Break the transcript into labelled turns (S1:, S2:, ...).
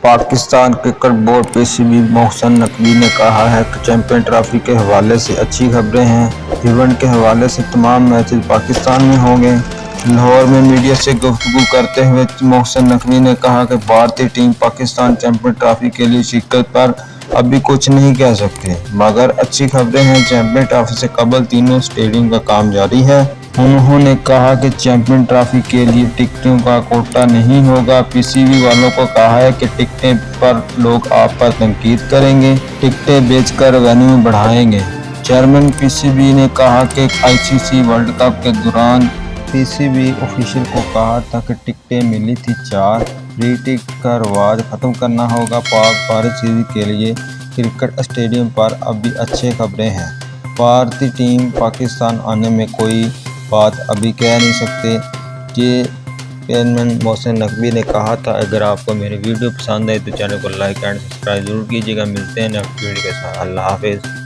S1: Pakistan cricket board PCB Mohsin Naqvi ने कहा है कि चैंपियन ट्रॉफी के हवाले से अच्छी खबरें हैं। इवेंट के हवाले से तमाम मैचेस पाकिस्तान में होंगे। लाहौर में मीडिया से गुफ्तगू करते हुए मोहसिन नकवी ने कहा कि भारतीय टीम पाकिस्तान चैंपियन ट्रॉफी के लिए शिरकत पर अभी कुछ नहीं कह सकते, मगर अच्छी खबरें हैं। चैंपियन ट्रॉफी से कबल तीनों स्टेडियम का काम जारी है। उन्होंने कहा कि चैंपियन ट्रॉफी के लिए टिकटों का कोटा नहीं होगा। पीसीबी वालों को कहा है कि टिकटें पर लोग आप पर तनकीद करेंगे, टिकटें बेचकर रेवेन्यू बढ़ाएंगे। चेयरमैन पीसीबी ने कहा कि आईसीसी वर्ल्ड कप के दौरान पीसीबी ऑफिशियल को कहा था कि टिकटें मिली थी 4। फ्री टिकट का रवाज ख़त्म करना होगा। पाक भारत सीरीज के लिए क्रिकेट स्टेडियम पर अभी अच्छी खबरें हैं। भारतीय टीम पाकिस्तान आने में कोई बात अभी कह नहीं सकते। ये चेयरमैन मोहसिन नकवी ने कहा था। अगर आपको मेरी वीडियो पसंद आए तो चैनल को लाइक एंड सब्सक्राइब जरूर कीजिएगा। मिलते हैं नेक्स्ट वीडियो के साथ। अल्लाह हाफिज़।